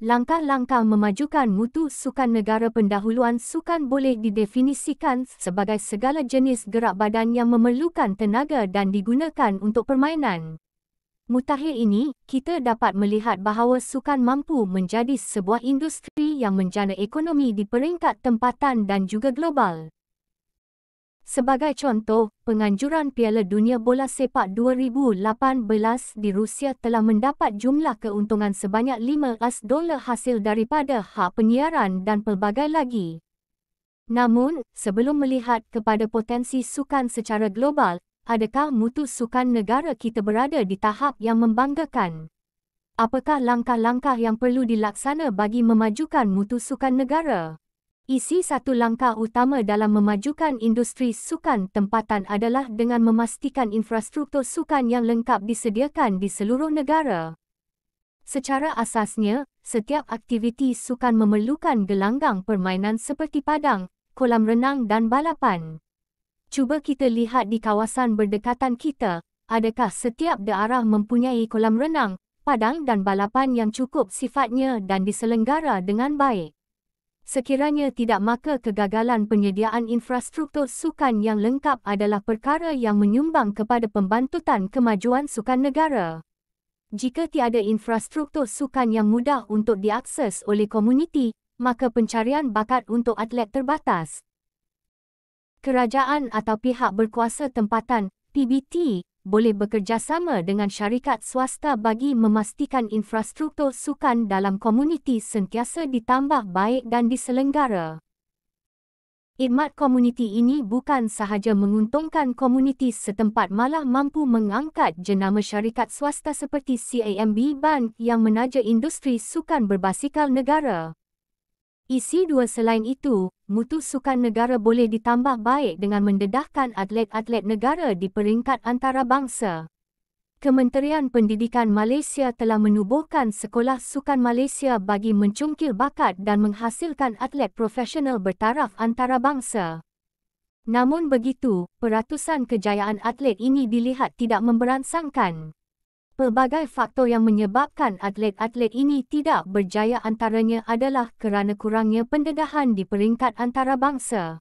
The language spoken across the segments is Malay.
Langkah-langkah memajukan mutu sukan negara. Pendahuluan sukan boleh didefinisikan sebagai segala jenis gerak badan yang memerlukan tenaga dan digunakan untuk permainan. Mutakhir ini, kita dapat melihat bahawa sukan mampu menjadi sebuah industri yang menjana ekonomi di peringkat tempatan dan juga global. Sebagai contoh, penganjuran Piala Dunia Bola Sepak 2018 di Rusia telah mendapat jumlah keuntungan sebanyak $15 hasil daripada hak penyiaran dan pelbagai lagi. Namun, sebelum melihat kepada potensi sukan secara global, adakah mutu sukan negara kita berada di tahap yang membanggakan? Apakah langkah-langkah yang perlu dilaksana bagi memajukan mutu sukan negara? Isi satu langkah utama dalam memajukan industri sukan tempatan adalah dengan memastikan infrastruktur sukan yang lengkap disediakan di seluruh negara. Secara asasnya, setiap aktiviti sukan memerlukan gelanggang permainan seperti padang, kolam renang dan balapan. Cuba kita lihat di kawasan berdekatan kita, adakah setiap daerah mempunyai kolam renang, padang dan balapan yang cukup sifatnya dan diselenggara dengan baik? Sekiranya tidak, maka kegagalan penyediaan infrastruktur sukan yang lengkap adalah perkara yang menyumbang kepada pembantutan kemajuan sukan negara. Jika tiada infrastruktur sukan yang mudah untuk diakses oleh komuniti, maka pencarian bakat untuk atlet terbatas. Kerajaan atau pihak berkuasa tempatan, PBT, boleh bekerjasama dengan syarikat swasta bagi memastikan infrastruktur sukan dalam komuniti sentiasa ditambah baik dan diselenggara. Khidmat komuniti ini bukan sahaja menguntungkan komuniti setempat, malah mampu mengangkat jenama syarikat swasta seperti CIMB Bank yang menaja industri sukan berbasikal negara. Isi dua, selain itu, mutu sukan negara boleh ditambah baik dengan mendedahkan atlet-atlet negara di peringkat antarabangsa. Kementerian Pendidikan Malaysia telah menubuhkan Sekolah Sukan Malaysia bagi mencungkil bakat dan menghasilkan atlet profesional bertaraf antarabangsa. Namun begitu, peratusan kejayaan atlet ini dilihat tidak memberansangkan. Pelbagai faktor yang menyebabkan atlet-atlet ini tidak berjaya, antaranya adalah kerana kurangnya pendedahan di peringkat antarabangsa.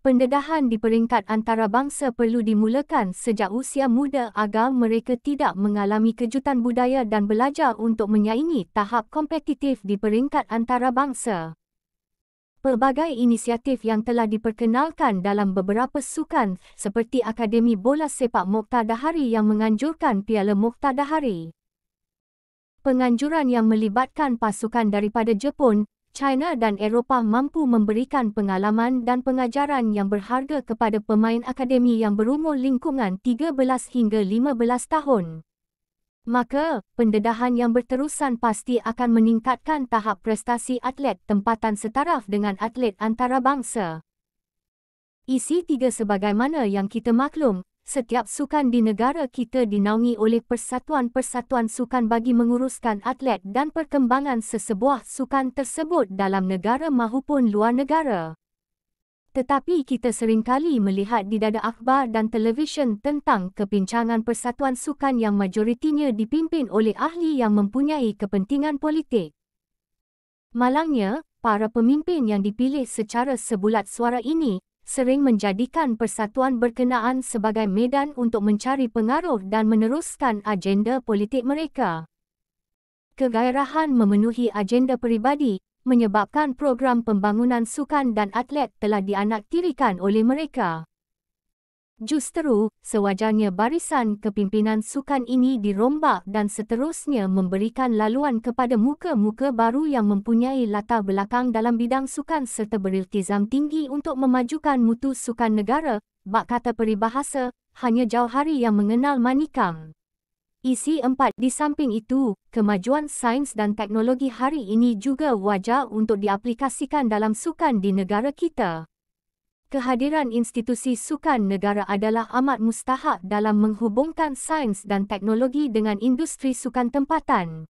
Pendedahan di peringkat antarabangsa perlu dimulakan sejak usia muda agar mereka tidak mengalami kejutan budaya dan belajar untuk menyaingi tahap kompetitif di peringkat antarabangsa. Pelbagai inisiatif yang telah diperkenalkan dalam beberapa sukan seperti Akademi Bola Sepak Moktadahari yang menganjurkan Piala Moktadahari. Penganjuran yang melibatkan pasukan daripada Jepun, China dan Eropah mampu memberikan pengalaman dan pengajaran yang berharga kepada pemain akademi yang berumur lingkungan 13 hingga 15 tahun. Maka, pendedahan yang berterusan pasti akan meningkatkan tahap prestasi atlet tempatan setaraf dengan atlet antarabangsa. Isi tiga, sebagaimana yang kita maklum, setiap sukan di negara kita dinaungi oleh persatuan-persatuan sukan bagi menguruskan atlet dan perkembangan sesebuah sukan tersebut dalam negara mahupun luar negara. Tetapi kita seringkali melihat di dada akhbar dan televisyen tentang kepincangan persatuan sukan yang majoritinya dipimpin oleh ahli yang mempunyai kepentingan politik. Malangnya, para pemimpin yang dipilih secara sebulat suara ini sering menjadikan persatuan berkenaan sebagai medan untuk mencari pengaruh dan meneruskan agenda politik mereka. Kegairahan memenuhi agenda peribadi menyebabkan program pembangunan sukan dan atlet telah dianaktirikan oleh mereka. Justeru, sewajarnya barisan kepimpinan sukan ini dirombak dan seterusnya memberikan laluan kepada muka-muka baru yang mempunyai latar belakang dalam bidang sukan serta beriltizam tinggi untuk memajukan mutu sukan negara. Bak kata peribahasa, hanya jauh hari yang mengenal manikam. Isi 4, di samping itu, kemajuan sains dan teknologi hari ini juga wajar untuk diaplikasikan dalam sukan di negara kita. Kehadiran institusi sukan negara adalah amat mustahak dalam menghubungkan sains dan teknologi dengan industri sukan tempatan.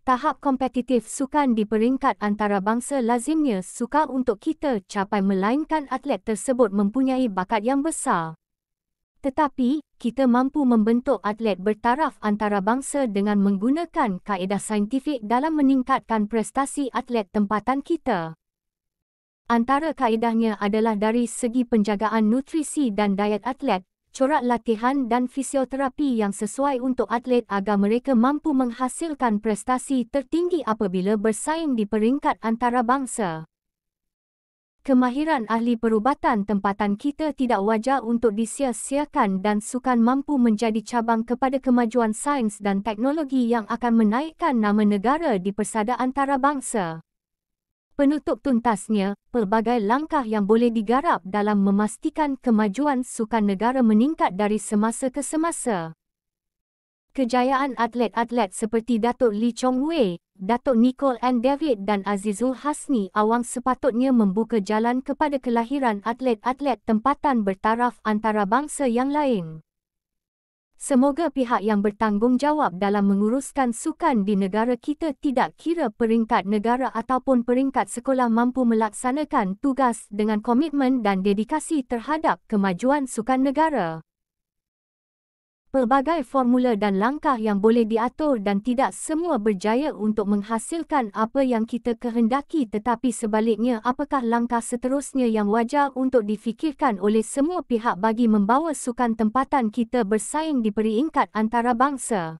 Tahap kompetitif sukan di peringkat antarabangsa lazimnya sukar untuk kita capai melainkan atlet tersebut mempunyai bakat yang besar. Tetapi, kita mampu membentuk atlet bertaraf antarabangsa dengan menggunakan kaedah saintifik dalam meningkatkan prestasi atlet tempatan kita. Antara kaedahnya adalah dari segi penjagaan nutrisi dan diet atlet, corak latihan dan fisioterapi yang sesuai untuk atlet agar mereka mampu menghasilkan prestasi tertinggi apabila bersaing di peringkat antarabangsa. Kemahiran ahli perubatan tempatan kita tidak wajar untuk disia-siakan dan sukan mampu menjadi cabang kepada kemajuan sains dan teknologi yang akan menaikkan nama negara di persada antarabangsa. Penutup tuntasnya, pelbagai langkah yang boleh digarap dalam memastikan kemajuan sukan negara meningkat dari semasa ke semasa. Kejayaan atlet-atlet seperti Datuk Lee Chong Wei, Datuk Nicole Ann David dan Azizul Hasni Awang sepatutnya membuka jalan kepada kelahiran atlet-atlet tempatan bertaraf antarabangsa yang lain. Semoga pihak yang bertanggungjawab dalam menguruskan sukan di negara kita tidak kira peringkat negara ataupun peringkat sekolah mampu melaksanakan tugas dengan komitmen dan dedikasi terhadap kemajuan sukan negara. Pelbagai formula dan langkah yang boleh diatur dan tidak semua berjaya untuk menghasilkan apa yang kita kehendaki, tetapi sebaliknya apakah langkah seterusnya yang wajar untuk difikirkan oleh semua pihak bagi membawa sukan tempatan kita bersaing di peringkat antarabangsa.